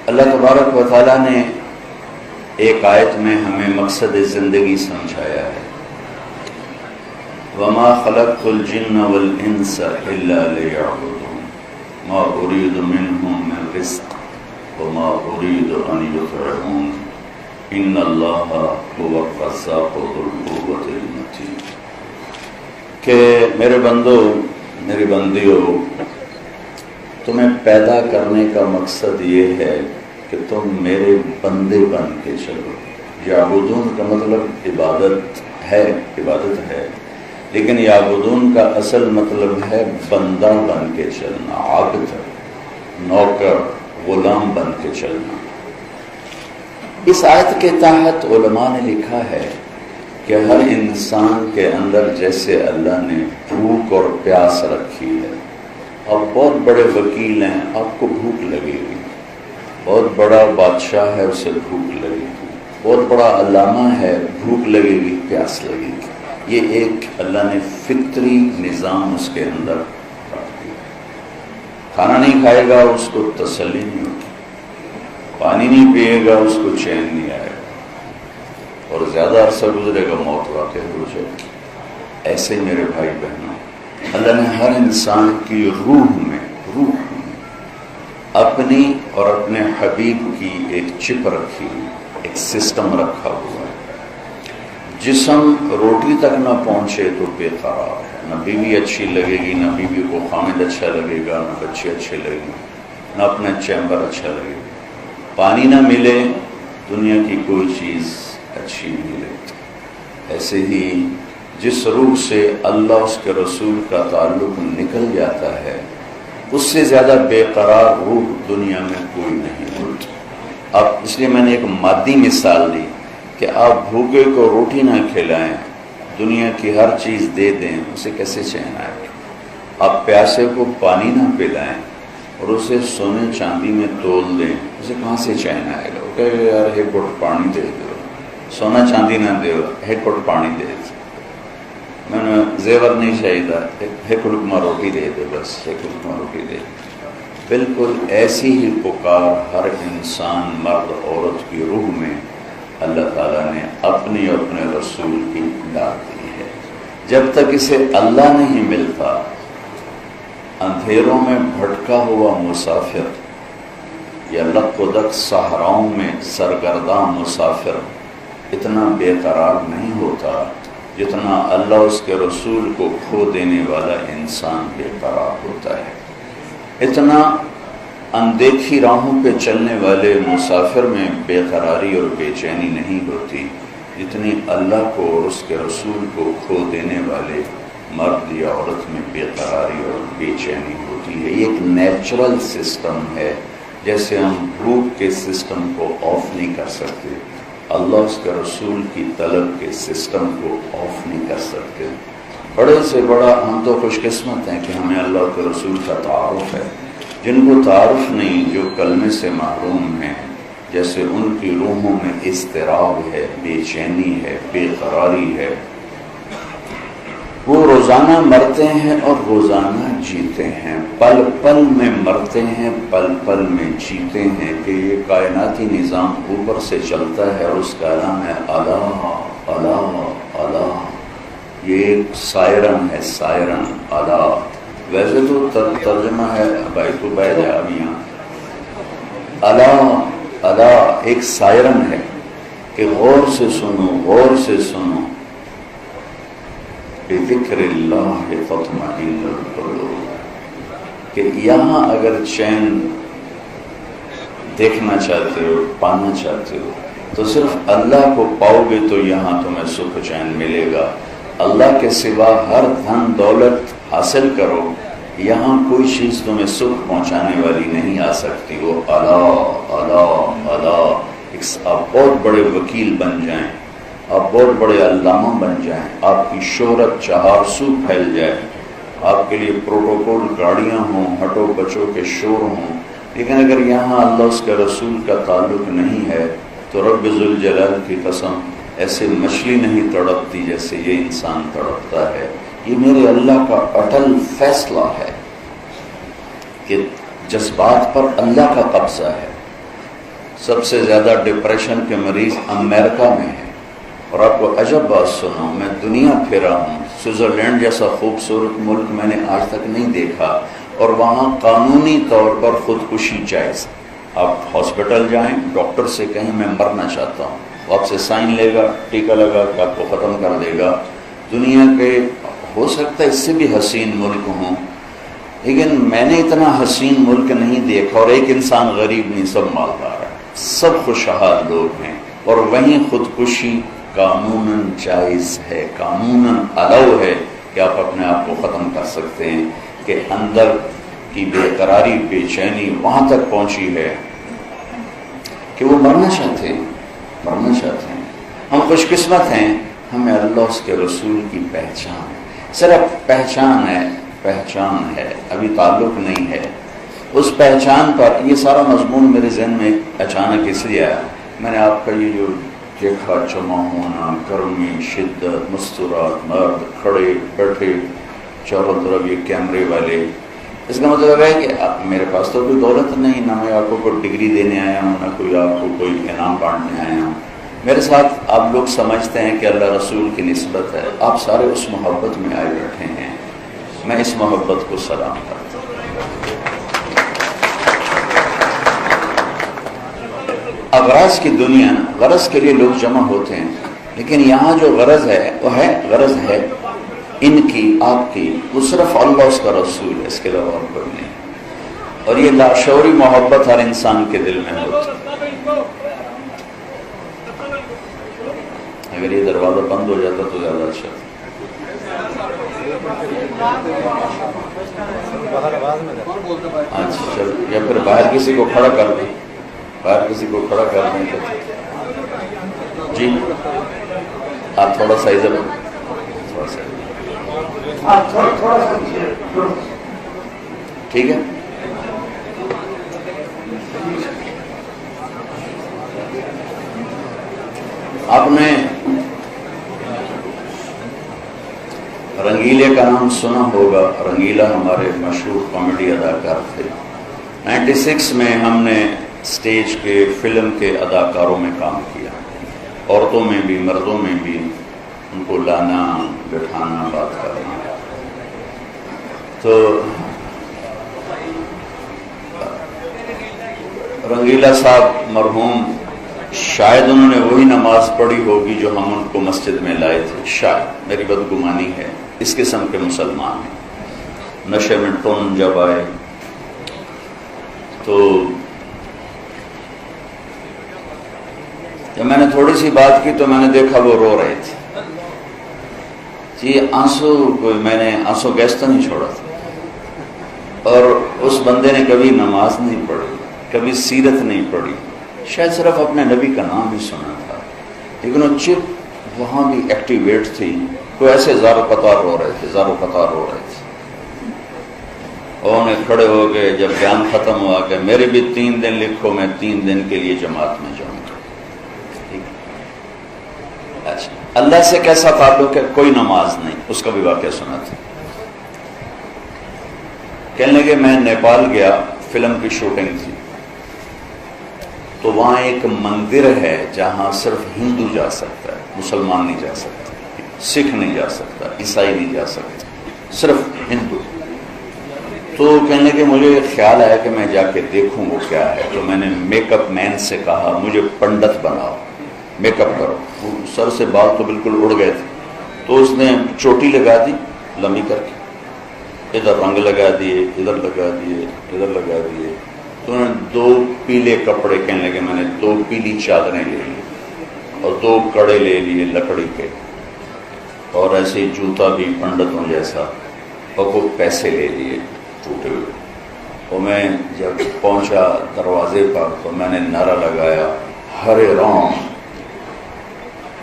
اللہ تبارک و تعالیٰ نے ایک آیت میں ہمیں مقصد زندگی سمجھایا ہے، وَمَا خَلَقْتُ الْجِنَّ وَالْإِنسَ إِلَّا لِيَعْبُدُونِ مَا أُرِيدُ مِنْهُمْ مِنْ رِزْقٍ وَمَا أُرِيدُ أَنْ يُطْعِمُونِ إِنَّ اللَّهَ هُوَ الرَّزَّاقُ ذُو الْقُوَّةِ الْمَتِينُ کہ میرے بندو، میری بندیو، تمہیں پیدا کرنے کا مقصد یہ ہے کہ تم میرے بندے بن کے چلو۔ یعبدون کا مطلب عبادت ہے، لیکن یعبدون کا اصل مطلب ہے بندہ بن کے چلنا، عابد، نوکر، غلام بن کے چلنا۔ اس آیت کے تحت علماء نے لکھا ہے کہ ہر انسان کے اندر جیسے اللہ نے بھوک اور پیاس رکھی ہے، آپ بہت بڑے وکیل ہیں، آپ کو بھوک لگے گی، بہت بڑا بادشاہ ہے، اسے بھوک لگے گی، بہت بڑا علامہ ہے، بھوک لگے گی، پیاس لگے گی۔ یہ ایک اللہ نے فطری نظام اس کے اندر رکھ دیا۔ کھانا نہیں کھائے گا اس کو تسلی نہیں ہوگی، پانی نہیں پیے گا اس کو چین نہیں آئے گا، اور زیادہ عرصہ گزرے گا موت واقع ہو جائے گی۔ ایسے میرے بھائی بہنوں، اللہ نے ہر انسان کی روح میں اپنی اور اپنے حبیب کی ایک چپ رکھی ہوئی، ایک سسٹم رکھا ہوا ہے۔ جسم روٹی تک نہ پہنچے تو بے قرار ہے، نہ بیوی اچھی لگے گی، نہ بیوی کو خامد اچھا لگے گا، نہ بچے اچھے لگیں گے، نہ اپنا چیمبر اچھا لگے گا۔ پانی نہ ملے، دنیا کی کوئی چیز اچھی نہیں لگتی۔ ایسے ہی جس روح سے اللہ اس کے رسول کا تعلق نکل جاتا ہے، اس سے زیادہ بے قرار روح دنیا میں کوئی نہیں ہوتی۔ اب اس لیے میں نے ایک مادی مثال دی کہ آپ بھوکے کو روٹی نہ کھلائیں، دنیا کی ہر چیز دے دیں، اسے کیسے چین آئے گا؟ آپ پیاسے کو پانی نہ پلائیں اور اسے سونے چاندی میں تول دیں، اسے کہاں سے چین آئے گا؟ وہ کہے گا یار ایک گھٹ پانی دے دو، سونا چاندی نہ دے، ایک گھٹ پانی دے دو، میں نے زیور نہیں چاہیے، ایک لقمہ روٹی دے دے، بس ایک لقمہ روٹی دے دے۔ بالکل ایسی ہی پکار ہر انسان، مرد عورت کی روح میں اللہ تعالیٰ نے اپنی اپنے رسول کی ڈال دی ہے۔ جب تک اسے اللہ نہیں ملتا، اندھیروں میں بھٹکا ہوا مسافر یا لق و دق صحراؤں میں سرگرداں مسافر اتنا بے قرار نہیں ہوتا جتنا اللہ اس کے رسول کو کھو دینے والا انسان بے قرار ہوتا ہے۔ اتنا اندیکھی راہوں پہ چلنے والے مسافر میں بے قراری اور بے چینی نہیں ہوتی جتنی اللہ کو اور اس کے رسول کو کھو دینے والے مرد یا عورت میں بے قراری اور بے چینی ہوتی ہے۔ یہ ایک نیچرل سسٹم ہے، جیسے ہم بھوک کے سسٹم کو آف نہیں کر سکتے، اللہ اس کے رسول کی طلب کے سسٹم کو آف نہیں کر سکتے۔ بڑے سے بڑا ہم تو خوش قسمت ہیں کہ ہمیں اللہ کے رسول کا تعارف ہے۔ جن کو تعارف نہیں، جو کلمے سے محروم ہیں، جیسے ان کی روحوں میں اضطراب ہے، بے چینی ہے، بے قراری ہے، وہ روزانہ مرتے ہیں اور روزانہ جیتے ہیں، پل پل میں مرتے ہیں، پل پل میں جیتے ہیں، کہ یہ کائناتی نظام اوپر سے چلتا ہے اور اس کا نام ہے اللہ اللہ اللہ۔ یہ ایک سائرن ہے، سائرن اللہ۔ ویسے تو ترجمہ ہے بھائی تو بیٹھ جائے اب یہاں، اللہ اللہ ایک سائرن ہے کہ غور سے سنو، غور سے سنو، بذکر اللہ تطمئن القلوب، کہ یہاں اگر چین دیکھنا چاہتے ہو، پانا چاہتے ہو تو صرف اللہ کو پاؤ گے تو یہاں تمہیں سکھ چین ملے گا۔ اللہ کے سوا ہر دھن دولت حاصل کرو، یہاں کوئی چیز تمہیں سکھ پہنچانے والی نہیں آ سکتی۔ وہ اللہ اللہ اللہ، آپ بہت بڑے وکیل بن جائیں، آپ بہت بڑے علامہ بن جائیں، آپ کی شہرت چہار سو پھیل جائے، آپ کے لیے پروٹوکول گاڑیاں ہوں، ہٹو بچوں کے شور ہوں، لیکن اگر یہاں اللہ اس کے رسول کا تعلق نہیں ہے تو رب ذوالجلال کی قسم ایسے مچھلی نہیں تڑپتی جیسے یہ انسان تڑپتا ہے۔ یہ میرے اللہ کا اٹل فیصلہ ہے کہ جذبات پر اللہ کا قبضہ ہے، سب سے زیادہ ڈپریشن کے مریض امریکہ میں ہیں. اور آپ کو عجب بات سناؤں، میں دنیا پھرا ہوں، سوئٹزرلینڈ جیسا خوبصورت ملک میں نے آج تک نہیں دیکھا، اور وہاں قانونی طور پر خودکشی جائز. آپ ہاسپٹل جائیں، ڈاکٹر سے کہیں میں مرنا چاہتا ہوں، وہ آپ سے سائن لے گا، ٹیکہ لگا کہ آپ کو ختم کر دے گا. دنیا کے ہو سکتا ہے اس سے بھی حسین ملک ہوں، لیکن میں نے اتنا حسین ملک نہیں دیکھا. اور ایک انسان غریب نہیں، سب مالدار ہے، سب خوشحال لوگ ہیں، اور وہیں خودکشی قانوناً جائز ہے، قانوناً الاؤ ہے کہ آپ اپنے آپ کو ختم کر سکتے ہیں. کہ اندر کی بے قراری، بے چینی وہاں تک پہنچی ہے کہ وہ مرنا چاہتے ہیں، مرنا چاہتے ہیں. ہم خوش قسمت ہیں، ہمیں اللہ اس کے رسول کی پہچان ہے، صرف پہچان ہے، پہچان ہے، ابھی تعلق نہیں ہے. اس پہچان پر یہ سارا مضمون میرے ذہن میں اچانک اس لیے آیا. میں نے آپ کا یہ جو دیکھا، جمع ہونا، گرمی، شدت، مستورات، مرد کھڑے بیٹھے چاروں طرف یہ کیمرے والے، اس کا مطلب ہے کہ میرے پاس تو کوئی دولت نہیں، نہ میں آپ کو کوئی ڈگری دینے آیا ہوں، نہ کوئی آپ کو کوئی انعام بانٹنے آیا ہوں. میرے ساتھ آپ لوگ سمجھتے ہیں کہ اللہ رسول کی نسبت ہے، آپ سارے اس محبت میں آئے بیٹھے ہیں. میں اس محبت کو سلام کرتا ہوں. اغراض کی دنیا، غرض کے لیے لوگ جمع ہوتے ہیں، لیکن یہاں جو غرض ہے وہ ہے، غرض ہے ان کی، آپ کی، وہ صرف اللہ اس کا رسول ہے، اس کے علاوہ اور کوئی نہیں. اور یہ لاشعوری محبت ہر انسان کے دل میں ہوتی ہے. اگر یہ دروازہ بند ہو جاتا تو زیادہ اچھا تھا. اچھا چل، یا پھر باہر کسی کو کھڑا کر دیں، باہر کسی کو کھڑا کر دیں. جی آپ تھوڑا سا ادھر، تھوڑا سا ٹھیک ہے. آپ نے رنگیلے کا نام سنا ہوگا. رنگیلا ہمارے مشہور کامیڈی اداکار تھے. 96 میں ہم نے اسٹیج کے، فلم کے اداکاروں میں کام کیا، عورتوں میں بھی مردوں میں بھی، ان کو لانا بٹھانا بات کرنا. تو رنگیلا صاحب مرحوم، شاید انہوں نے وہی نماز پڑھی ہوگی جو ہم ان کو مسجد میں لائے تھے، شاید، میری بدگمانی ہے. اس قسم کے مسلمان ہیں. نشے میں ٹون جب آئے تو جب میں نے تھوڑی سی بات کی تو میں نے دیکھا وہ رو رہے تھے. جی آنسو، کوئی میں نے آنسو گیس تو نہیں چھوڑا تھا. اور اس بندے نے کبھی نماز نہیں پڑھی، کبھی سیرت نہیں پڑھی، شاید صرف اپنے نبی کا نام ہی سنا تھا، لیکن وہ چپ وہاں بھی ایکٹیویٹ تھی. تو ایسے زارو قطار رو رہے تھے، زارو قطار رو رہے تھے. اور انہیں کھڑے ہو گئے جب بیان ختم ہوا کہ میرے بھی 3 دن لکھو، میں 3 دن کے لیے جماعت میں جاؤں گا. اچھا، اللہ سے کیسا تعلق ہے؟ کوئی نماز نہیں. اس کا بھی واقعہ سنا تھا. کہنے لگے میں نیپال گیا، فلم کی شوٹنگ تھی، تو وہاں ایک مندر ہے جہاں صرف ہندو جا سکتا ہے، مسلمان نہیں جا سکتا، سکھ نہیں جا سکتا، عیسائی نہیں جا سکتا، صرف ہندو. تو کہنے لگے مجھے خیال آیا کہ میں جا کے دیکھوں وہ کیا ہے. تو میں نے میک اپ مین سے کہا مجھے پنڈت بناؤ، میک اپ کرو. وہ سر سے بال تو بالکل اڑ گئے تھے. تو اس نے چوٹی لگا دی لمبی کر کے، ادھر رنگ لگا دیے، ادھر لگا دیے، ادھر لگا دیے. تو انہوں نے 2 پیلے کپڑے، کہنے لگے میں نے 2 پیلی چادریں لے لی اور 2 کڑے لے لیے لکڑی کے، اور ایسے ہی جوتا بھی پنڈتوں جیسا، اور وہ پیسے لے لیے ٹوٹے ہوئے. اور میں جب پہنچا دروازے پر تو میں نے نعرہ لگایا ہرے رام.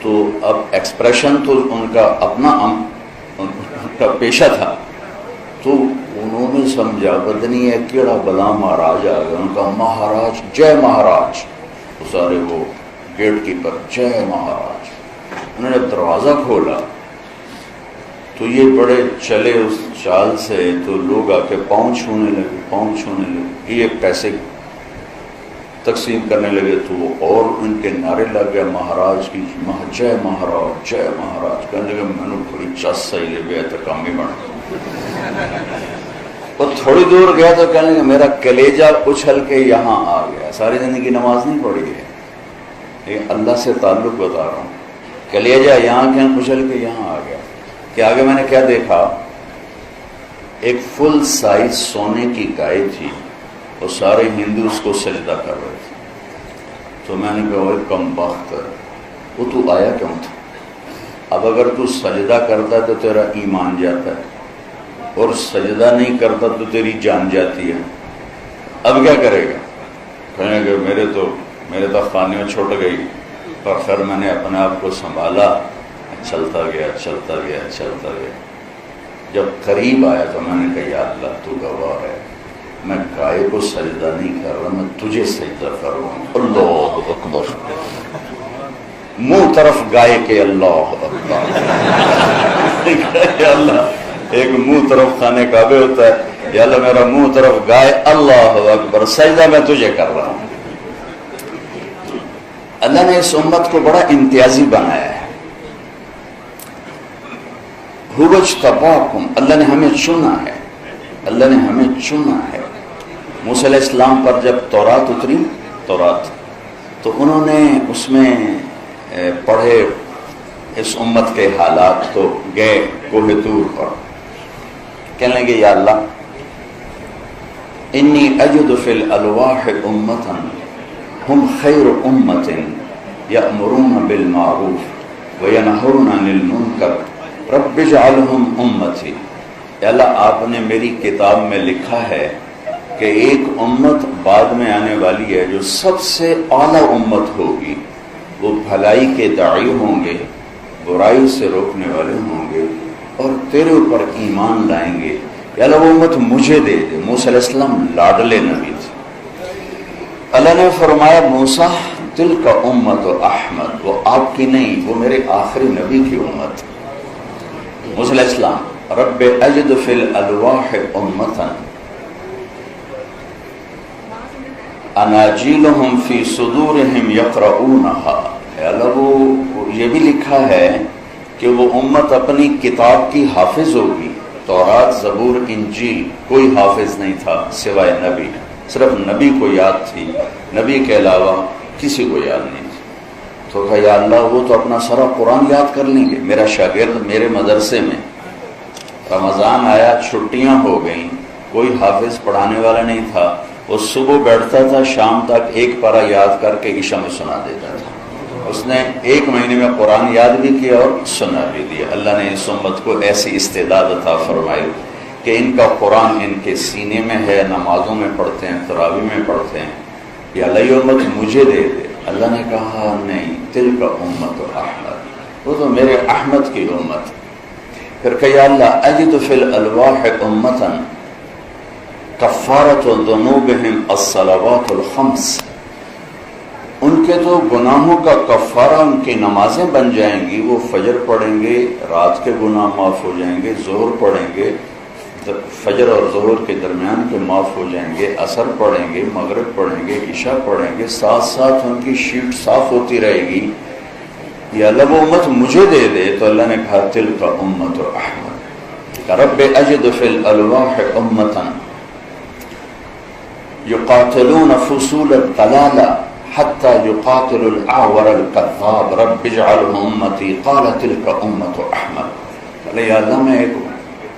تو اب ایکسپریشن تو ان کا اپنا ان کا پیشہ تھا، تو انہوں نے سمجھا بدنی ہے کیڑا بلا مہاراج آ گیا. ان کا مہاراج جے مہاراج، وہ سارے وہ گیٹ کیپر جے مہاراج. انہوں نے دروازہ کھولا تو یہ بڑے چلے اس چال سے، تو لوگ آ کے پاؤں چھونے لگے، پاؤں چھونے لگے. یہ پیسے تقسیم کرنے لگے تو وہ اور ان کے نعرے لگ گئے مہاراج کی جے مہاراج جے مہاراج، کہنے لگے میں نے بڑی چس صحیح لے گیا تو کام ہی بڑھ وہ تھوڑی دور گیا تو کہنے لگے میرا کلیجہ اچھل کے یہاں آ گیا. ساری زندگی نماز نہیں پڑھی ہے لیکن اللہ سے تعلق بتا رہا ہوں. کلیجہ یہاں کہیں اچھل کے یہاں آ گیا کہ آگے میں نے کیا دیکھا، ایک فل سائز سونے کی گائے تھی اور سارے ہندو اس کو سجدہ کر رہے تھے. تو میں نے کہا وہ کم بخت وہ تو آیا کیوں تھا؟ اب اگر تو سجدہ کرتا تو تیرا ایمان جاتا ہے اور سجدہ نہیں کرتا تو تیری جان جاتی ہے. اب کیا کرے گا؟ کہیں کہ میرے تو خانے میں چھوٹ گئی، پر خیر میں نے اپنے آپ کو سنبھالا، چلتا گیا چلتا گیا چلتا گیا. جب قریب آیا تو میں نے کہا یا اللہ تو گواہ ہے، میں گائے کو سجدہ نہیں کر رہا، میں تجھے سجدہ کر رہا ہوں. اللہ اکبر، منہ طرف گائے کے اللہ اکبر. یا اللہ، ایک منہ طرف خانے کعبے ہوتا ہے، یا اللہ میرا منہ طرف گائے، اللہ اکبر، سجدہ میں تجھے کر رہا ہوں. اللہ نے اس امت کو بڑا امتیازی بنایا ہے. هو اجتباکم، اللہ نے ہمیں چنا ہے، اللہ نے ہمیں چنا ہے. موسیٰ علیہ السلام پر جب تورات اتری، تورات، تو انہوں نے اس میں پڑھے اس امت کے حالات، تو گئے کوہ طور پر، کہنے لگے یا اللہ انی اجد فی الالواح امتا ہم خیر امت یأمرون بالمعروف وینہون عن المنکر رب اجعلہم امتی. یا اللہ آپ نے میری کتاب میں لکھا ہے کہ ایک امت بعد میں آنے والی ہے جو سب سے اعلیٰ امت ہوگی، وہ بھلائی کے داعی ہوں گے، برائی سے روکنے والے ہوں گے اور تیرے اوپر ایمان لائیں گے. یا اللہ وہ امت مجھے دے دے. موسیٰ علیہ السلام لاڈلے نبی تھے. اللہ نے فرمایا موسیٰ تلک امت احمد، وہ آپ کی نہیں، وہ میرے آخری نبی کی امت. موسیٰ علیہ السلام رب اجد فی الالواح امتا اناجیلہم فی صدورہم یقرؤونہا. اللہ وہ یہ بھی لکھا ہے کہ وہ امت اپنی کتاب کی حافظ ہوگی. تورات، زبور، انجیل کوئی حافظ نہیں تھا سوائے نبی، صرف نبی کو یاد تھی، نبی کے علاوہ کسی کو یاد نہیں تھی. تو کہا یا اللہ وہ تو اپنا سارا قرآن یاد کر لیں گے. میرا شاگرد میرے مدرسے میں رمضان آیا، چھٹیاں ہو گئیں، کوئی حافظ پڑھانے والا نہیں تھا، وہ صبح بیٹھتا تھا شام تک ایک پارہ یاد کر کے عشاء میں سنا دیتا تھا. اس نے ایک مہینے میں قرآن یاد بھی کیا اور سنا بھی دیا. اللہ نے اس امت کو ایسی استعداد عطا فرمائی کہ ان کا قرآن ان کے سینے میں ہے، نمازوں میں پڑھتے ہیں، تراویح میں پڑھتے ہیں. یا اللہ یہ امت مجھے دے دے. اللہ نے کہا نہیں، تلک امت احمد، وہ تو میرے احمد کی امت. پھر کہ یا اللہ اجد فی الالواح امتا کفارت ذنوبہم الصلوات الخمس، ان کے تو گناہوں کا کفارہ ان کی نمازیں بن جائیں گی. وہ فجر پڑھیں گے، رات کے گناہ معاف ہو جائیں گے، ظہر پڑھیں گے، فجر اور ظہر کے درمیان کے معاف ہو جائیں گے، عصر پڑھیں گے، مغرب پڑھیں گے، عشاء پڑھیں گے، ساتھ ساتھ ان کی شیٹ صاف ہوتی رہے گی. یا اللہ وہ امت مجھے دے دے. تو اللہ نے کہا تلک امت احمد رب اجد فی الالواح امتا یقاتلون فصول الضلال حتی یقاتل الاعور الکذاب رب اجعلہ امتی قال تلک امت احمد. یا اللہ میں ایک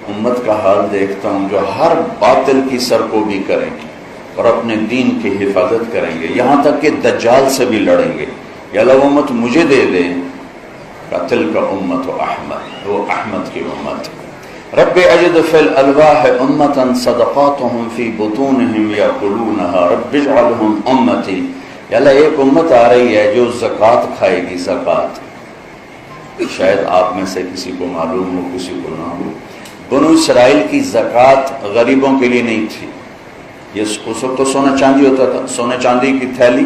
امت کا حال دیکھتا ہوں جو ہر باطل کی سرکوبی کریں گے اور اپنے دین کی حفاظت کریں گے، یہاں تک کہ دجال سے بھی لڑیں گے. یا اللہ وہ امت مجھے دے دے. قتل کا امت احمد، وہ احمد کی امت. رب اجد فی الالواح امتا صدقاتهم فی بطونہم یاکلونہا رب اجعلہم امتی. یا اللہ ایک امت آ رہی ہے جو زکوٰۃ کھائے گی. زکوٰۃ شاید آپ میں سے کسی کو معلوم ہو کسی کو نہ ہو، بنو اسرائیل کی زکوٰۃ غریبوں کے لیے نہیں تھی. اس وقت تو سونا چاندی ہوتا تھا، سونے چاندی کی تھیلی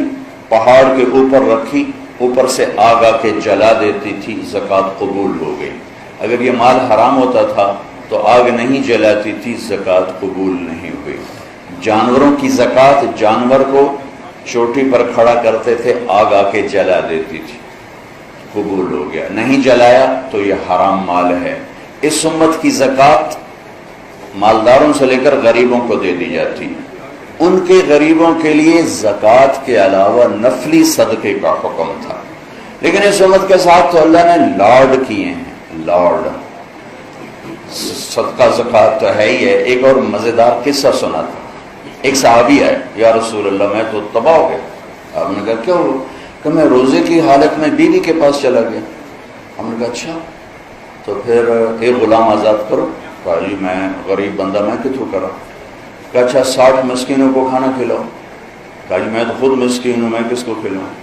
پہاڑ کے اوپر رکھی، اوپر سے آگ آ کے جلا دیتی تھی، زکوٰۃ قبول ہو گئی. اگر یہ مال حرام ہوتا تھا تو آگ نہیں جلاتی تھی، زکوٰۃ قبول نہیں ہوئی. جانوروں کی زکوٰۃ، جانور کو چوٹی پر کھڑا کرتے تھے، آگ آ کے جلا دیتی تھی، قبول ہو گیا. نہیں جلایا تو یہ حرام مال ہے. اس امت کی زکوٰۃ مالداروں سے لے کر غریبوں کو دے دی جاتی. ان کے غریبوں کے لیے زکوٰۃ کے علاوہ نفلی صدقے کا حکم تھا. لیکن اس امت کے ساتھ تو اللہ نے لاڈ کیے ہیں، لاڈ. صدقہ زکوٰۃ تو ہے ہی ہے. ایک اور مزیدار قصہ سنا تھا. ایک صحابی ہے، یا رسول اللہ میں تو تباہ ہو گیا. آپ نے کہا کیوں؟ کہ میں روزے کی حالت میں بیوی کے پاس چلا گیا. ہم نے کہا اچھا تو پھر ایک غلام آزاد کرو. کہا جی میں غریب بندہ میں کتوں کرا. کہا اچھا 60 مسکینوں کو کھانا کھلاؤ. کہا جی میں تو خود مسکین ہوں، میں کس کو کھلاؤں.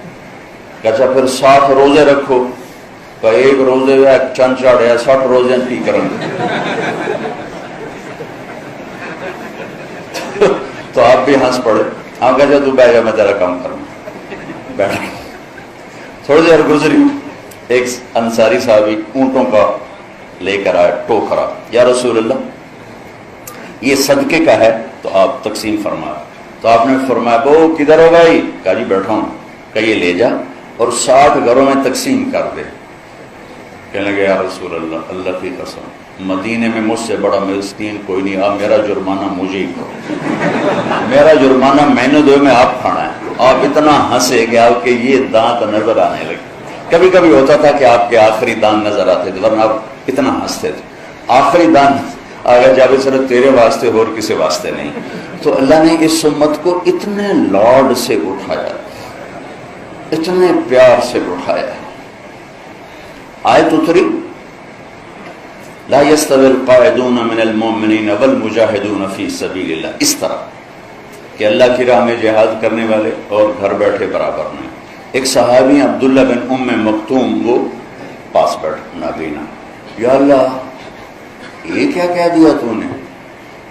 کہا اچھا پھر 60 روزے رکھو. کہا ایک روزے چند چاڑ ہے 60 روزے کی کریں تو آپ بھی ہنس پڑے. آپ کہا تو بیٹھ جا میں تیرا کام کروں. بیٹھ تھوڑی دیر گزری، ایک انصاری صحابی اونٹوں کا لے کر آیا ٹوکرا. یا رسول اللہ یہ صدقے کا ہے تو آپ تقسیم فرمائے. تو آپ نے فرمایا وہ کدھر ہو بھائی؟ کہا جی بیٹھا ہوں. کہ یہ لے جا اور 60 گھروں میں تقسیم کر دے. کہنے لگے یا رسول اللہ اللہ کی قسم مدینے میں مجھ سے بڑا مسکین کوئی نہیں، آپ میرا جرمانہ مجھے ہی کرو. میرا جرمانہ میں نے دو میں آپ کھانا ہے. آپ اتنا ہنسے کہ آپ کے یہ دانت نظر آنے لگے. کبھی کبھی ہوتا تھا کہ آپ کے آخری دانت نظر آتے تھے، ورنہ آپ اتنا ہنستے تھے. آخری دانت اگر جاوید صرف تیرے واسطے ہو اور کسی واسطے نہیں. تو اللہ نے اس امت کو اتنے لاڈ سے اٹھایا، اتنے پیار سے اٹھایا. آیت اتری لا يستوي القاعدون من المؤمنین والمجاہدون فی سبیل اللہ، اس طرح کہ اللہ کی راہ میں جہاد کرنے والے اور گھر بیٹھے برابر نہیں. ایک صحابی عبداللہ بن ام مکتوم وہ پاس بیٹھ نابینا. یا اللہ یہ کیا کہہ دیا تو نے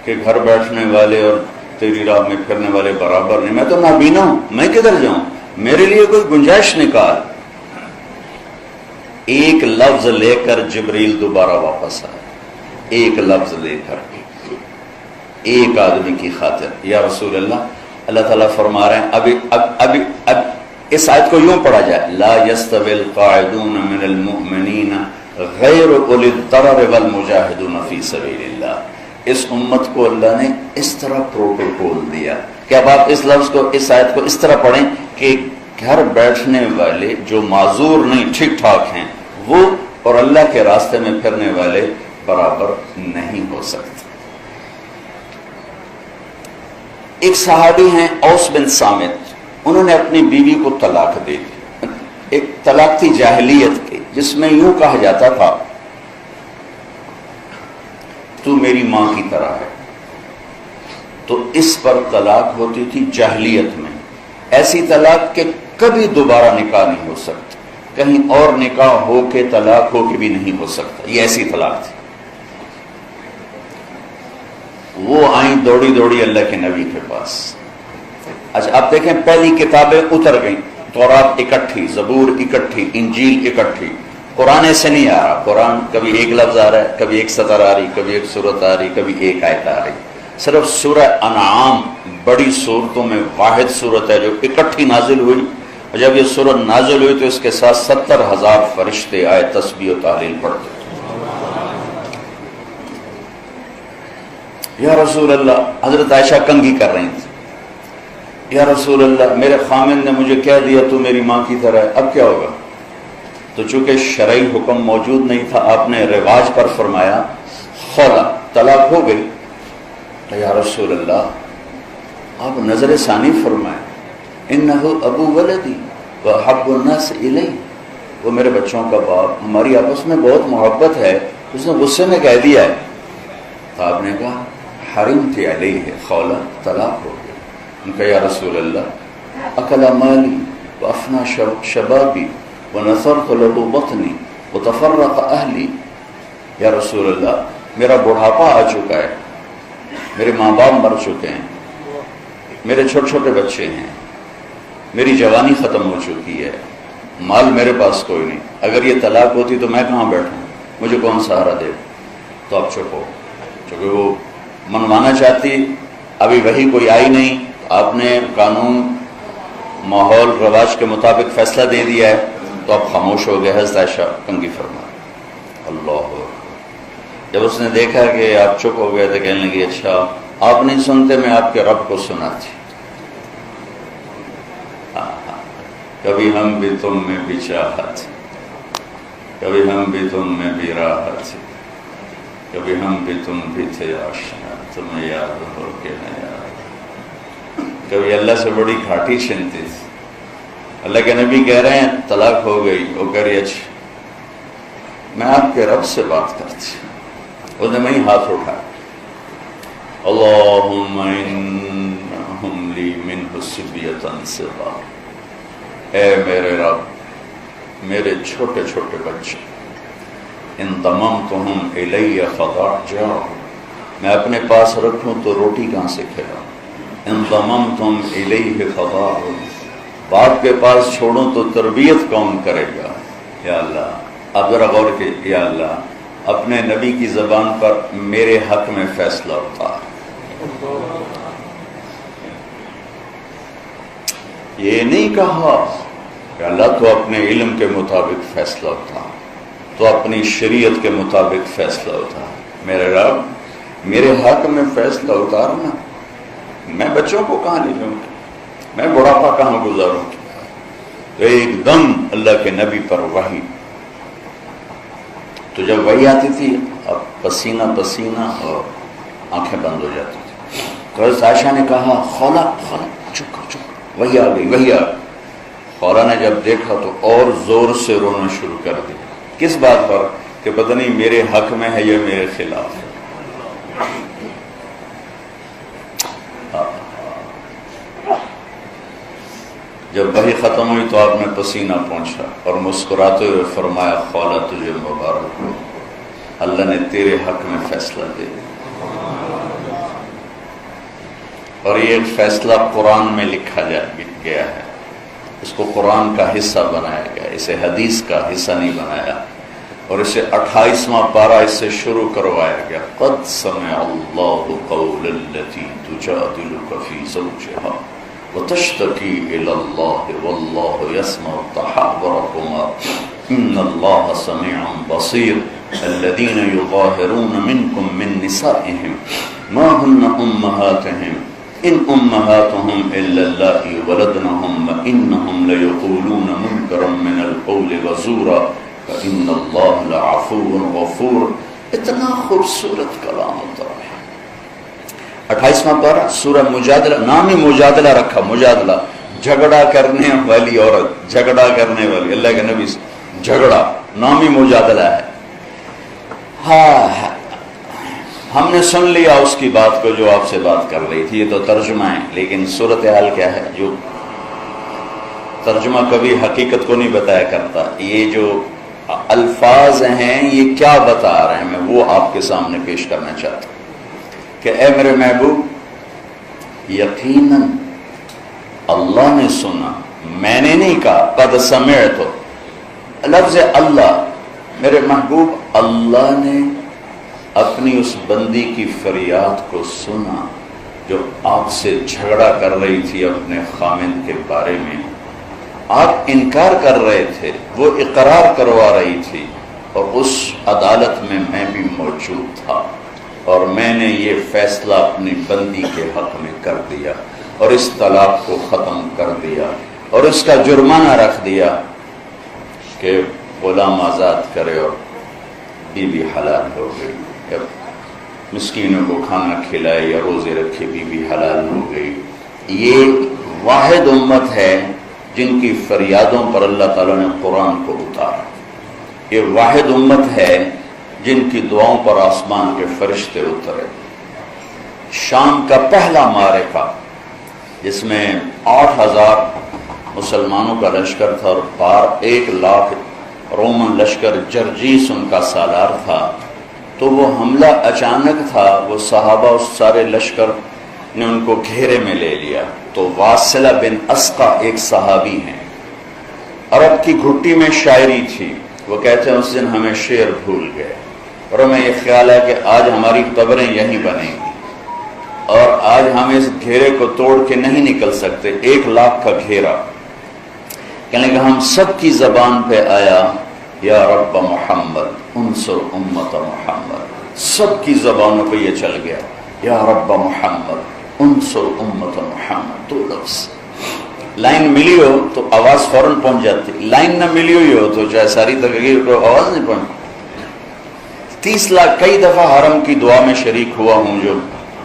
کہ گھر بیٹھنے والے اور تیری راہ میں پھرنے والے برابر نہیں؟ میں تو نابینا ہوں، میں کدھر جاؤں؟ میرے لیے کوئی گنجائش نکال. ایک لفظ لے کر جبریل دوبارہ واپس آئے. ایک لفظ لے کر ایک آدمی کی خاطر. یا رسول اللہ اللہ تعالیٰ فرما رہے ہیں اب اس آیت کو یوں پڑھا جائے لا يستوي القاعدون من المؤمنین غیر اولی الضرر والمجاہدون فی سبیل اللہ. اس امت کو اللہ نے اس طرح پروٹوکول دیا کہ اب آپ اس لفظ کو، اس آیت کو اس طرح پڑھیں کہ گھر بیٹھنے والے جو معذور نہیں ٹھیک ٹھاک ہیں وہ اور اللہ کے راستے میں پھرنے والے برابر نہیں ہو سکتے. ایک صحابی ہیں اوس بن صامت، انہوں نے اپنی بیوی کو طلاق دے دی. ایک طلاق تھی جاہلیت کی جس میں یوں کہا جاتا تھا تو میری ماں کی طرح ہے. تو اس پر طلاق ہوتی تھی جاہلیت میں. ایسی طلاق کہ کبھی دوبارہ نکاح نہیں ہو سکتا، کہیں اور نکاح ہو کے طلاق ہو کے بھی نہیں ہو سکتا. یہ ایسی طلاق تھی. وہ آئیں دوڑی دوڑی اللہ کے نبی کے پاس. اچھا آپ دیکھیں پہلی کتابیں اتر گئیں، تورات اکٹھی، زبور اکٹھی، انجیل اکٹھی. قرآن ایسے نہیں آ رہا. قرآن کبھی ایک لفظ آ رہا ہے، کبھی ایک سطر آ رہی، کبھی ایک سورت آ رہی، کبھی ایک آیت آ رہی. صرف سورہ انعام بڑی صورتوں میں واحد صورت ہے جو اکٹھی نازل ہوئی. اور جب یہ صورت نازل ہوئی تو اس کے ساتھ 70,000 فرشتے آئے تسبیح و تحلیل پڑھتے. یا رسول اللہ، حضرت عائشہ کنگھی کر رہی تھی. یا رسول اللہ میرے خامند نے مجھے کہہ دیا تو میری ماں کی طرح ہے، اب کیا ہوگا؟ تو چونکہ شرعی حکم موجود نہیں تھا، آپ نے رواج پر فرمایا خلا، طلاق ہو گئی. یا رسول اللہ آپ نظر ثانی فرمائیں انہو ابو ولدی وحب الناس الی، وہ میرے بچوں کا باپ، ہماری آپس میں بہت محبت ہے. اس نے غصے میں کہہ دیا ہے. تو آپ نے کہا حرمت علیہ خولا، طلاق ہو گیا. ان کا یا رسول اللہ اکل مالی وافنا شبابی ونثرت له بطنی وتفرق اہلی. یا رسول اللہ میرا بڑھاپا آ چکا ہے، میرے ماں باپ مر چکے ہیں، میرے چھوٹے چھوٹے بچے ہیں، میری جوانی ختم ہو چکی ہے، مال میرے پاس کوئی نہیں. اگر یہ طلاق ہوتی تو میں کہاں بیٹھوں، مجھے کون سہارا دے؟ تو آپ چپ ہو. چونکہ وہ منوانا چاہتی، ابھی وہی کوئی آئی نہیں. آپ نے قانون ماحول رواج کے مطابق فیصلہ دے دیا ہے تو اب خاموش ہو گئے. حضرت عائشہ کنگھی فرما. اللہ جب اس نے دیکھا کہ آپ چپ ہو گئے تو کہنے لگی اچھا آپ نہیں سنتے، میں آپ کے رب کو سناتی. کبھی ہم بھی تم میں بھی چاہت، کبھی ہم بھی تم میں بھی راحت، کبھی ہم بھی تم بھی تھے آشنا، تمہیں یاد ہو کہ نہ یاد. کبھی اللہ سے بڑی گھاٹی چھنتی تھی. اللہ کے نبی کہہ رہے ہیں طلاق ہو گئی، وہ کہہ رہی اچھا میں آپ کے رب سے بات کرتی. اس نے وہیں ہاتھ اٹھایا. اللہم انہم لی منہ صبیۃ صغار، اے میرے رب میرے چھوٹے چھوٹے بچے، ان ضممتہم الی فضاجعوا، میں اپنے پاس رکھوں تو روٹی کہاں سے کھلاؤں. ان ضممتم الیہ فضاعوا، باپ کے پاس چھوڑوں تو تربیت کون کرے گا. یا اللہ اب ذرا غور کہ یا اللہ اپنے نبی کی زبان پر میرے حق میں فیصلہ اتار. یہ نہیں کہا کہ اللہ تو اپنے علم کے مطابق فیصلہ اتار، تو اپنی شریعت کے مطابق فیصلہ اتار. میرے رب میرے حق میں فیصلہ اتارنا. میں بچوں کو کہاں لے جاؤں گا، میں بڑھاپا کہاں گزاروں گا. تو ایک دم اللہ کے نبی پر وحی. تو جب وحی آتی تھی اب پسینہ پسینہ اور آنکھیں بند ہو جاتی تھی. تو حضرت عائشہ نے کہا خولا خولا چپ کر چپ کر، وحی آ گئی وحی آ گئی. خولا نے جب دیکھا تو اور زور سے رونا شروع کر دیا. کس بات پر کہ پتہ نہیں میرے حق میں ہے یا میرے خلاف ہے. جب وحی ختم ہوئی تو آپ نے پسینہ پہنچا اور مسکراتے ہوئے فرمایا خولا تجھے مبارک ہو، اللہ نے تیرے حق میں فیصلہ دے دیا. اور یہ فیصلہ قرآن میں لکھا گیا ہے. اس کو قرآن کا حصہ بنایا گیا، اسے حدیث کا حصہ نہیں بنایا. اور اسے 28واں پارہ اس سے شروع کروایا گیا. قد سمع اللہ قول التي تجادلك في زوجها وتشتكي إلى الله والله يسمع تحاوركما إن الله سميع بصير. الذين يظاهرون منكم من نسائهم ما هن أمهاتهم إن أمهاتهم إلا اللائي ولدنهم وإنهم ليقولون منكرا من القول وزورا وإن الله لعفو غفور. اتنا خوبصورت کلام ہوتا ہے. 28واں پارہ سورہ مجادلہ، نام ہی مجادلہ رکھا. مجادلہ جھگڑا کرنے والی عورت، جھگڑا کرنے والی. اللہ کے نبی سے جھگڑا نام ہی مجادلہ ہے. ہاں ہم نے سن لیا اس کی بات کو جو آپ سے بات کر رہی تھی. یہ تو ترجمہ ہے، لیکن صورتحال کیا ہے؟ جو ترجمہ کبھی حقیقت کو نہیں بتایا کرتا. یہ جو الفاظ ہیں یہ کیا بتا رہے ہیں، میں وہ آپ کے سامنے پیش کرنا چاہتا ہوں کہ اے میرے محبوب یقیناً اللہ نے سنا، میں نے نہیں کہا. قد سمعت، لفظ اللہ، میرے محبوب اللہ نے اپنی اس بندی کی فریاد کو سنا جو آپ سے جھگڑا کر رہی تھی اپنے خامند کے بارے میں. آپ انکار کر رہے تھے، وہ اقرار کروا رہی تھی. اور اس عدالت میں میں بھی موجود تھا اور میں نے یہ فیصلہ اپنی بندی کے حق میں کر دیا اور اس طلاق کو ختم کر دیا اور اس کا جرمانہ رکھ دیا کہ غلام آزاد کرے اور بیوی حلال ہو گئی. مسکینوں کو کھانا کھلائے یا روزے رکھے، بیوی حلال ہو گئی. یہ واحد امت ہے جن کی فریادوں پر اللہ تعالیٰ نے قرآن کو اتارا. یہ واحد امت ہے جن کی دعاؤں پر آسمان کے فرشتے اترے. شام کا پہلا معرکہ جس میں 8000 مسلمانوں کا لشکر تھا اور پار 1,00,000 رومن لشکر جرجیس ان کا سالار تھا. تو وہ حملہ اچانک تھا. وہ صحابہ اس سارے لشکر نے ان کو گھیرے میں لے لیا. تو واصلہ بن اسقا ایک صحابی ہیں، عرب کی گھٹی میں شاعری تھی. وہ کہتے ہیں اس دن ہمیں شعر بھول گئے اور ہمیں یہ خیال ہے کہ آج ہماری قبریں یہیں بنیں گی اور آج ہم اس گھیرے کو توڑ کے نہیں نکل سکتے. 1,00,000 کا گھیرا کہنے کہ ہم سب کی زبان پہ آیا یا رب محمد انصر امت محمد، سب کی زبانوں پہ یہ چل گیا یا رب محمد انصر امت محمد. دو لفظ لائن ملی ہو تو آواز فوراً پہنچ جاتی، لائن نہ ملی ہوئی ہو تو چاہے ساری تقریر کو آواز نہیں پہنچ. 30 لاکھ کئی دفعہ حرم کی دعا میں شریک ہوا ہوں جو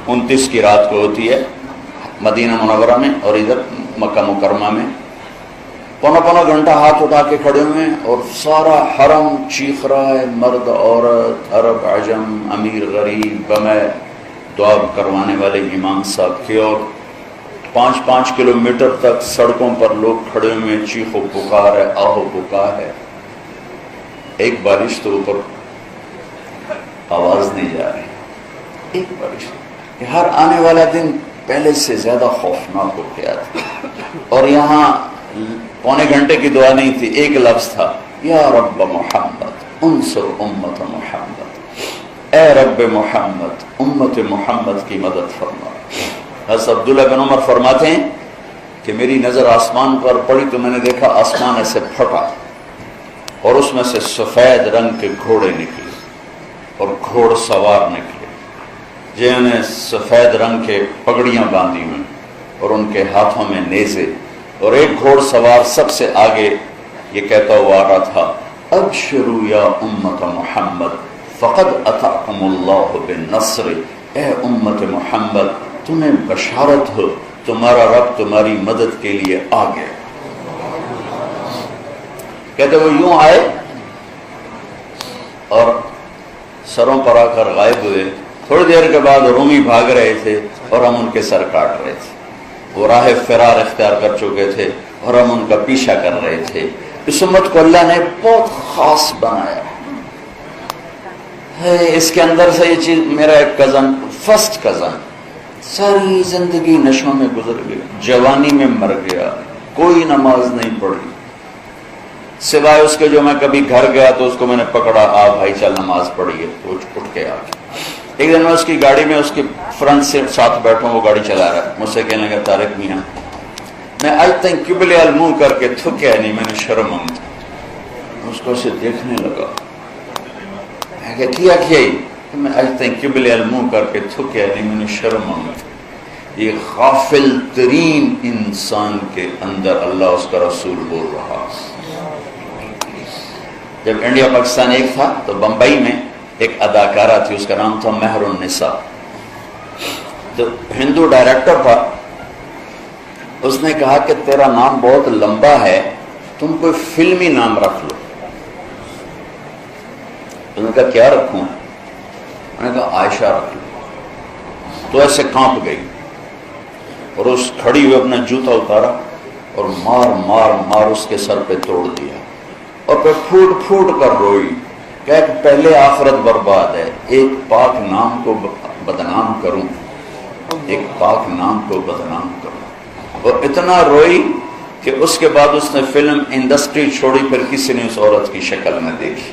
29 کی رات کو ہوتی ہے مدینہ منورہ میں اور ادھر مکہ مکرمہ میں. پونا گھنٹہ ہاتھ اٹھا کے کھڑے ہوئے اور سارا حرم چیخ رہا ہے، مرد عورت عرب عجم امیر غریب بمے دعا کروانے والے امام صاحب کے، اور 5 کلومیٹر تک سڑکوں پر لوگ کھڑے ہوئے، چیخ و پکار ہے، آہو پکار ہے. ایک بارش تو اوپر آواز نہیں جا رہی، ایک بارش. ہر آنے والا دن پہلے سے زیادہ خوفناک ہو گیا تھا. اور یہاں پونے گھنٹے کی دعا نہیں تھی، ایک لفظ تھا یا رب محمد انصر امت محمد، اے رب محمد امت محمد کی مدد فرما. حضرت عبداللہ بن عمر فرماتے ہیں کہ میری نظر آسمان پر پڑی تو میں نے دیکھا آسمان ایسے پھٹا اور اس میں سے سفید رنگ کے گھوڑے نکلے اور گھوڑ سوار نکلے جنہوں نے سفید رنگ کے پگڑیاں باندھی ہوئی اور ان کے ہاتھوں میں نیزے، اور ایک گھوڑ سوار سب سے آگے یہ کہتا ہوا آ رہا تھا ابشروا یا امت محمد فقد اتاکم اللہ بالنصر، اے امت محمد تمہیں بشارت ہو تمہارا رب تمہاری مدد کے لیے آ گیا. کہتے وہ یوں آئے اور سروں پر آ کر غائب ہوئے. تھوڑی دیر کے بعد رومی بھاگ رہے تھے اور ہم ان کے سر کاٹ رہے تھے. وہ راہ فرار اختیار کر چکے تھے اور ہم ان کا پیچھا کر رہے تھے. اس امت کو اللہ نے بہت خاص بنایا ہے. اس کے اندر سے یہ چیز، میرا ایک کزن، فرسٹ کزن، ساری زندگی نشوں میں گزر گیا، جوانی میں مر گیا، کوئی نماز نہیں پڑھی سوائے اس کے جو میں کبھی گھر گیا تو اس کو میں نے پکڑا، آ بھائی چل نماز پڑھیے، تو اٹھ کے آ گیا. ایک دن میں اس کی گاڑی میں اس کی فرنٹ سے ساتھ بیٹھا ہوں، وہ گاڑی چلا رہا ہے، مجھ سے کہنے لگا طارق میاں میں آج تک قبلے منہ کر کے تھکیا نہیں، میں نے شرم آئی. اس کو اسے دیکھنے لگا، میں کیا ہی میں آج تک قبلے منہ کر کے تھکیا نہیں، میں نے شرم آئی. یہ غافل ترین انسان کے اندر اللہ اس کا رسول بول رہا. جب انڈیا پاکستان ایک تھا تو بمبئی میں ایک اداکارہ تھی، اس کا نام تھا مہر النساء. تو ہندو ڈائریکٹر تھا، اس نے کہا کہ تیرا نام بہت لمبا ہے، تم کوئی فلمی نام رکھ لو. اس نے کہا کیا رکھوں؟ میں نے کہا عائشہ رکھ لو. تو ایسے کانپ گئی اور اس کھڑی ہوئی اپنا جوتا اتارا اور مار مار مار اس کے سر پہ توڑ دیا اور پھر پھوٹ پھوٹ کر روئی کہ پہلے آخرت برباد ہے، ایک پاک نام کو بدنام کروں، ایک پاک نام کو بدنام کروں. اور اتنا روئی کہ اس کے بعد اس نے فلم انڈسٹری چھوڑی، پھر کسی نے اس عورت کی شکل نہ دیکھی.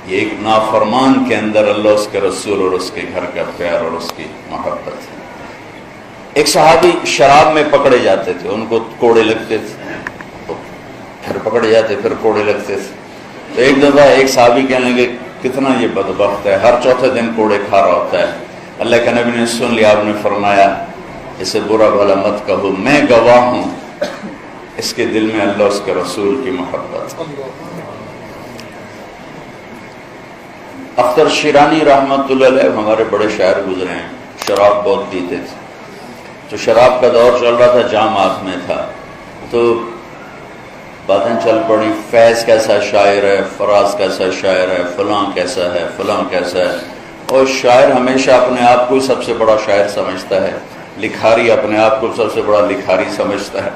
یہ ایک نافرمان کے اندر اللہ اس کے رسول اور اس کے گھر کا پیار اور اس کی محبت ہے. ایک صحابی شراب میں پکڑے جاتے تھے، ان کو کوڑے لگتے تھے، پھر پکڑے جاتے پھر کوڑے لگتے تھے. تو ایک دفعہ ایک صحابی کہنے لگے کتنا یہ بدبخت ہے، ہر چوتھے دن کوڑے کھا رہا ہوتا ہے. اللہ کے نبی نے سن لیا، آپ نے فرمایا اسے برا بھلا مت کہو، میں گواہ ہوں اس کے دل میں اللہ اس کے رسول کی محبت. اختر شیرانی رحمت اللہ علیہ ہمارے بڑے شاعر گزرے ہیں، شراب بہت پیتے تھے. تو شراب کا دور چل رہا تھا، جامعات میں تھا، تو باتیں چل پڑی، فیض کیسا شاعر ہے، فراز کیسا شاعر ہے، فلاں کیسا ہے، فلاں کیسا ہے. اور شاعر ہمیشہ اپنے آپ کو سب سے بڑا شاعر سمجھتا ہے، لکھاری اپنے آپ کو سب سے بڑا لکھاری سمجھتا ہے،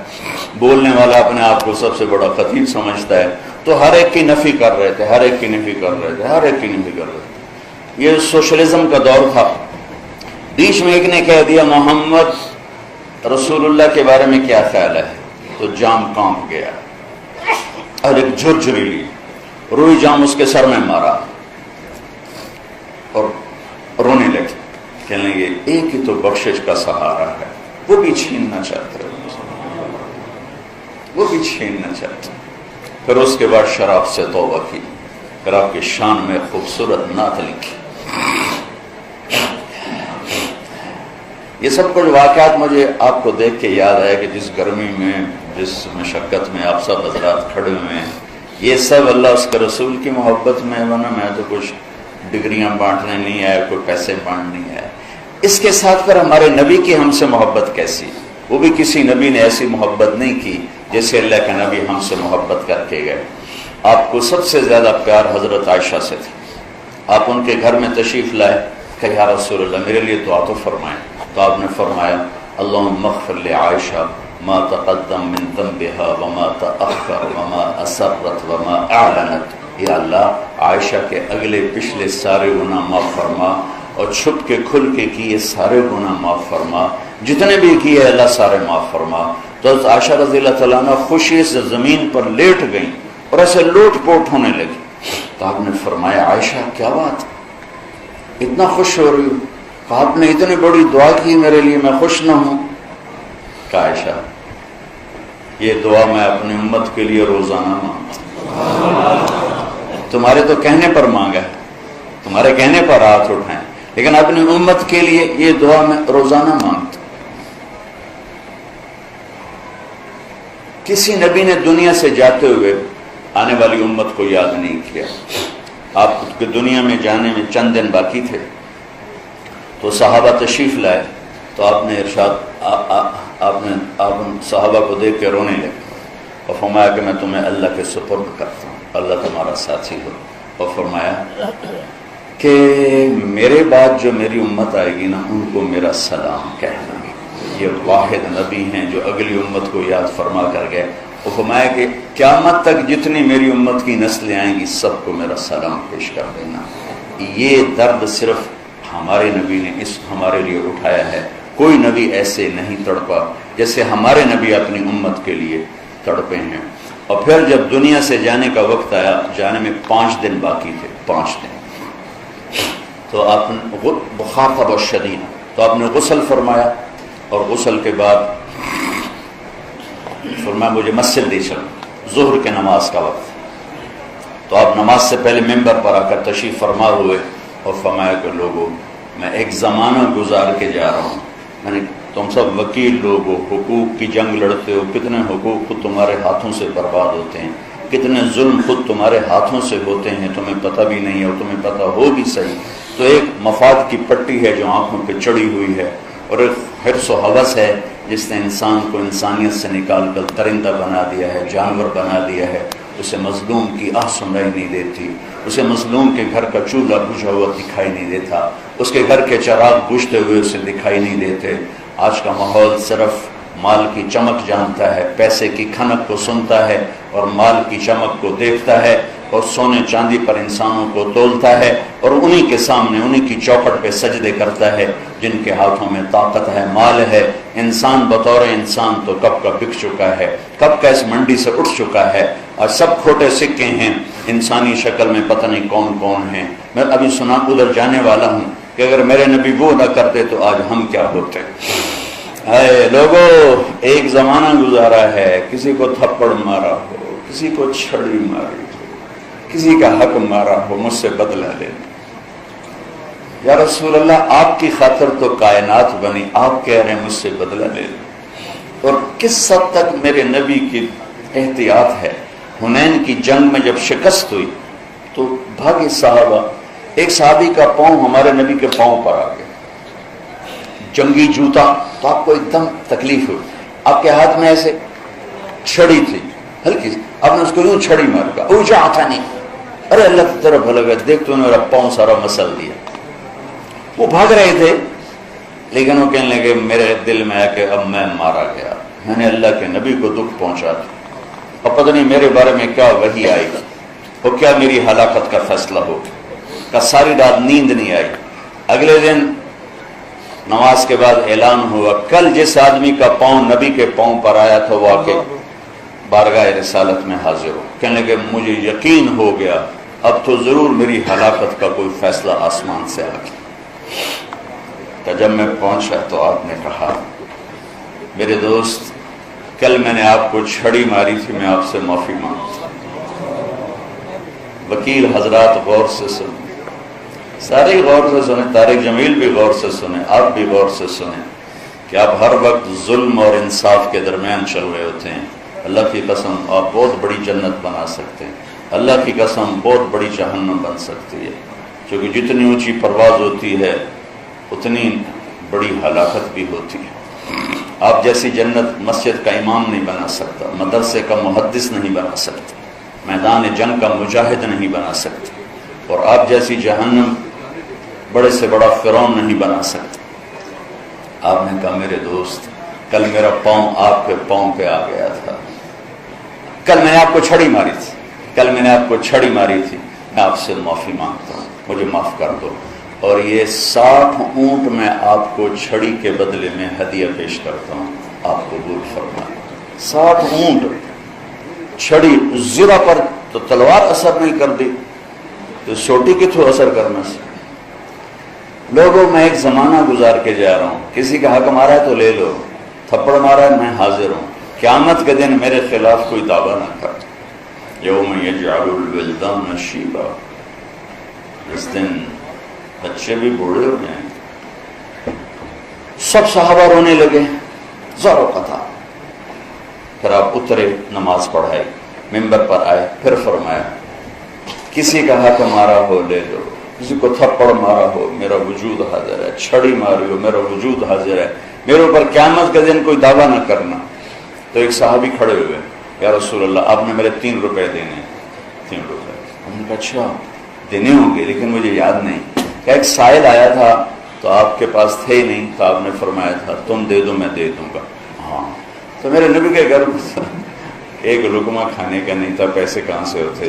بولنے والا اپنے آپ کو سب سے بڑا خطیب سمجھتا ہے. تو ہر ایک کی نفی کر رہے تھے، ہر ایک کی نفی کر رہے تھے، ہر ایک کی نفی کر رہے تھے. یہ سوشلزم کا دور تھا. بیچ میں ایک نے کہہ دیا محمد رسول اللہ کے بارے میں کیا خیال ہے، تو جام کانپ گیا اور ایک جھرجھری لی، روئی جام اس کے سر میں مارا اور رونے لگے. کہنے لگے ایک ہی تو بخشش کا سہارا ہے، وہ بھی چھیننا چاہتے ہیں. وہ بھی چھیننا چاہتے. پھر اس کے بعد شراب سے توبہ کی، پھر آپ کی شان میں خوبصورت نعت لکھی. یہ سب کچھ واقعات مجھے آپ کو دیکھ کے یاد آیا کہ جس گرمی میں، جس مشقت میں آپ سب حضرات کھڑے ہوئے ہیں، یہ سب اللہ اس کے رسول کی محبت میں. ورنہ میں تو کچھ ڈگریاں بانٹنے نہیں آیا، کوئی پیسے بانٹنے نہیں آیا. اس کے ساتھ پھر ہمارے نبی کی ہم سے محبت کیسی؟ وہ بھی کسی نبی نے ایسی محبت نہیں کی جیسے اللہ کے نبی ہم سے محبت کر کے گئے. آپ کو سب سے زیادہ پیار حضرت عائشہ سے تھا. آپ ان کے گھر میں تشریف لائے کہ یا رسول اللہ میرے لیے دعا تو فرمائیں. تو آپ نے فرمایا اللہم اغفر لعائشہ ما تقدم من ذنبها وما تأخر وما اسرت وما اعلنت. یا اللہ عائشہ کے اگلے پچھلے سارے گناہ معاف فرما، اور چھپ کے کھل کے کیے سارے گناہ معاف فرما، جتنے بھی کیے اللہ سارے معاف فرما. تو حضرت عائشہ رضی اللہ تعالیٰ عنہ خوشی سے زمین پر لیٹ گئیں اور ایسے لوٹ پوٹ ہونے لگی. تو آپ نے فرمایا عائشہ کیا بات، اتنا خوش ہو رہی ہوں؟ آپ نے اتنی بڑی دعا کی میرے لیے، میں خوش نہ ہوں؟ کہ عائشہ یہ دعا میں اپنی امت کے لیے روزانہ مانگتا ہوں. تمہارے تو کہنے پر مانگا ہے، تمہارے کہنے پر ہاتھ اٹھائیں، لیکن اپنی امت کے لیے یہ دعا میں روزانہ مانگتا ہوں. کسی نبی نے دنیا سے جاتے ہوئے آنے والی امت کو یاد نہیں کیا. آپ کے دنیا میں جانے میں چند دن باقی تھے تو صحابہ تشریف لائے. تو آپ نے ارشاد آپ صحابہ کو دیکھ کے رونے لگے اور فرمایا کہ میں تمہیں اللہ کے سپرد کرتا ہوں، اللہ تمہارا ساتھی ہو. اور فرمایا کہ میرے بعد جو میری امت آئے گی نا ان کو میرا سلام کہنا. یہ واحد نبی ہیں جو اگلی امت کو یاد فرما کر گئے. وہ فرمایا کہ قیامت تک جتنی میری امت کی نسلیں آئیں گی سب کو میرا سلام پیش کر دینا. یہ درد صرف ہمارے نبی نے ہمارے لیے اٹھایا ہے. کوئی نبی ایسے نہیں تڑپا جیسے ہمارے نبی اپنی امت کے لیے تڑپے ہیں. اور پھر جب دنیا سے جانے کا وقت آیا، جانے میں 5 دن باقی تھے، 5 دن. تو آپ نے بخار تھا بہت شدید، تو آپ نے غسل فرمایا اور غسل کے بعد فرمایا مجھے مسجد لے چلو، ظہر کے نماز کا وقت. تو آپ نماز سے پہلے ممبر پر آ کر تشریف فرما ہوئے اور فرمایا کہ لوگوں میں ایک زمانہ گزار کے جا رہا ہوں. میں نے تم سب وکیل لوگ ہو، حقوق کی جنگ لڑتے ہو، کتنے حقوق خود تمہارے ہاتھوں سے برباد ہوتے ہیں، کتنے ظلم خود تمہارے ہاتھوں سے ہوتے ہیں، تمہیں پتہ بھی نہیں ہے اور تمہیں پتہ ہو بھی صحیح. تو ایک مفاد کی پٹی ہے جو آنکھوں پہ چڑھی ہوئی ہے، اور ایک حرص و حوث ہے جس نے انسان کو انسانیت سے نکال کر درندہ بنا دیا ہے، جانور بنا دیا ہے. اسے مظلوم کی آہ سنائی نہیں دیتی، اسے مظلوم کے گھر کا چولہا بجھا ہوا دکھائی نہیں دیتا، اس کے گھر کے چراغ بجھتے ہوئے اسے دکھائی نہیں دیتے. آج کا ماحول صرف مال کی چمک جانتا ہے، پیسے کی کھنک کو سنتا ہے اور مال کی چمک کو دیکھتا ہے، اور سونے چاندی پر انسانوں کو تولتا ہے اور انہی کے سامنے انہی کی چوکھٹ پہ سجدے کرتا ہے جن کے ہاتھوں میں طاقت ہے، مال ہے. انسان بطور انسان تو کب کا بک چکا ہے، کب کا اس منڈی سے اٹھ چکا ہے، اور سب کھوٹے سکے ہیں. انسانی شکل میں پتہ نہیں کون کون ہیں. میں ابھی سنا ادھر جانے والا ہوں کہ اگر میرے نبی وہ نہ کرتے تو آج ہم کیا ہوتے. اے لوگو، ایک زمانہ گزارا ہے، کسی کو تھپڑ مارا ہو، کسی کو چھڑی ماری ہو، کسی کا حق مارا ہو، مجھ سے بدلہ لینا. یا رسول اللہ آپ کی خاطر تو کائنات بنی، آپ کہہ رہے ہیں مجھ سے بدلہ لینا. اور کس حد تک میرے نبی کی احتیاط ہے. حنین کی جنگ میں جب شکست ہوئی تو بھاگے صحابہ. ایک صحابی کا پاؤں ہمارے نبی کے پاؤں پر آ گیا، جنگی جوتا. تو آپ کو ایک دم تکلیف ہوئی. آپ کے ہاتھ میں ایسے چھڑی تھی ہلکی سی، آپ نے اس کو یوں چھڑی مار کا اونچا آتا نہیں. ارے اللہ کی طرف لگا، دیکھ تو میرا پاؤں سارا مسل دیا. وہ بھاگ رہے تھے لیکن وہ کہنے لگے میرے دل میں آیا کہ اب میں مارا گیا، میں نے اللہ کے نبی کو دکھ پہنچا دیا، اور پتہ نہیں میرے بارے میں کیا وحی آئے گا اور کیا میری ہلاکت کا فیصلہ ہوگا. کا ساری رات نیند نہیں آئی. اگلے دن نماز کے بعد اعلان ہوا کل جس آدمی کا پاؤں نبی کے پاؤں پر آیا تھا وہ آ کے بارگاہ رسالت میں حاضر ہو. کہنے لگے مجھے یقین ہو گیا اب تو ضرور میری ہلاکت کا کوئی فیصلہ آسمان سے آ گیا. تو جب میں پہنچا تو آپ نے کہا میرے دوست کل میں نے آپ کو چھڑی ماری تھی، میں آپ سے معافی مانگتا ہوں۔ وکیل حضرات غور سے سنیں، سارے غور سے سنیں، طارق جمیل بھی غور سے سنیں، آپ بھی غور سے سنیں کہ آپ ہر وقت ظلم اور انصاف کے درمیان چل رہے ہوتے ہیں۔ اللہ کی قسم آپ بہت بڑی جنت بنا سکتے ہیں، اللہ کی قسم بہت بڑی جہنم بن سکتی ہے، کیونکہ جتنی اونچی پرواز ہوتی ہے اتنی بڑی ہلاکت بھی ہوتی ہے۔ آپ جیسی جنت مسجد کا امام نہیں بنا سکتا، مدرسے کا محدث نہیں بنا سکتا، میدان جنگ کا مجاہد نہیں بنا سکتا، اور آپ جیسی جہنم بڑے سے بڑا فرعون نہیں بنا سکتا۔ آپ نے کہا میرے دوست کل میرا پاؤں آپ کے پاؤں پہ آ گیا تھا، کل میں نے آپ کو چھڑی ماری تھی، کل میں نے آپ کو چھڑی ماری تھی، میں آپ سے معافی مانگتا ہوں، مجھے معاف کر دو، اور یہ 60 اونٹ میں آپ کو چھڑی کے بدلے میں ہدیہ پیش کرتا ہوں، آپ قبول فرمائیں۔ 60 اونٹ، چھڑی زرہ پر تو تلوار اثر نہیں کر دی تو سوٹی کی تو اثر کرنا سی۔ لوگوں میں ایک زمانہ گزار کے جا رہا ہوں، کسی کا حق مارا ہے تو لے لو، تھپڑ مارا ہے میں حاضر ہوں، قیامت کے دن میرے خلاف کوئی دعویٰ نہ کر۔ یوم یجعل الولدان شیبا، اس دن بچے بھی بوڑھے ہو گئے۔ سب صحابہ رونے لگے، زارو قطع۔ پھر آپ اترے، نماز پڑھائی، ممبر پر آئے، پھر فرمایا کسی کا حق مارا ہو لے لو، کسی کو تھپڑ مارا ہو میرا وجود حاضر ہے، چھڑی ماری ہو میرا وجود حاضر ہے، میرے اوپر قیامت کے دن کوئی دعویٰ نہ کرنا۔ تو ایک صحابی کھڑے ہوئے، یا رسول اللہ آپ نے میرے 3 روپے دینے۔ 3 روپے؟ ہم نے کہا اچھا دینے ہوں گے لیکن مجھے یاد نہیں۔ کہ ایک سائل آیا تھا تو آپ کے پاس تھے ہی نہیں، تو آپ نے فرمایا تھا تم دے دو میں دے دوں گا۔ ہاں، تو میرے نبی کے گھر ایک لقمہ کھانے کا نہیں تھا، پیسے کہاں سے ہوتے؟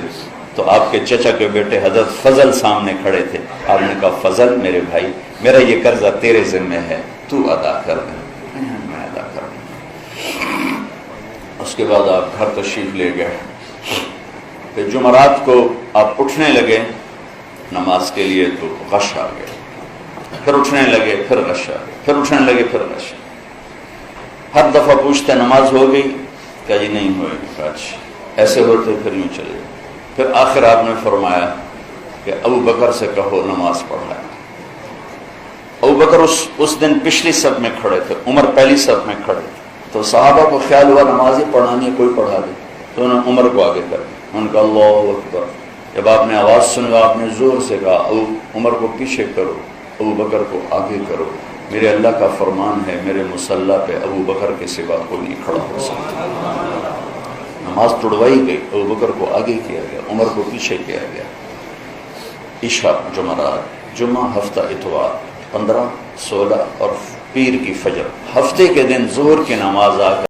تو آپ کے چچا کے بیٹے حضرت فضل سامنے کھڑے تھے، آپ نے کہا فضل میرے بھائی میرا یہ قرضہ تیرے ذمہ ہے، تو ادا کر دے۔ میں ادا کر دوں۔ اس کے بعد آپ گھر تشریف لے گئے۔ پھر جمعرات کو آپ اٹھنے لگے نماز کے لیے تو غش آ گیا، پھر اٹھنے لگے پھر غش آ گیا، پھر اٹھنے لگے پھر غش۔ ہر دفعہ پوچھتے نماز ہو گئی؟ کہا جی نہیں ہوئی۔ کہا اچھا، ایسے ہوتے پھر یوں چلے گئے۔ پھر آخر آپ نے فرمایا کہ ابو بکر سے کہو نماز پڑھائے۔ ابو بکر اس دن پچھلی صف میں کھڑے تھے، عمر پہلی صف میں کھڑے تھے، تو صحابہ کو خیال ہوا نماز پڑھانی ہے کوئی پڑھا دے، تو انہوں نے عمر کو آگے کر دیا۔ ان کا اللہ اکبر، جب آپ نے آواز سنی آپ نے زور سے کہا ابو عمر کو پیچھے کرو، ابو بکر کو آگے کرو، میرے اللہ کا فرمان ہے میرے مصلی پہ ابو بکر کے سوا کوئی نہیں کھڑا ہو سکتا۔ نماز توڑوائی گئی، ابو بکر کو آگے کیا گیا، عمر کو پیچھے کیا گیا۔ عشاء جمعرات، جمعہ ہفتہ اتوار، 15، 16 اور پیر کی فجر، ہفتے کے دن ظہر کی نماز آ کر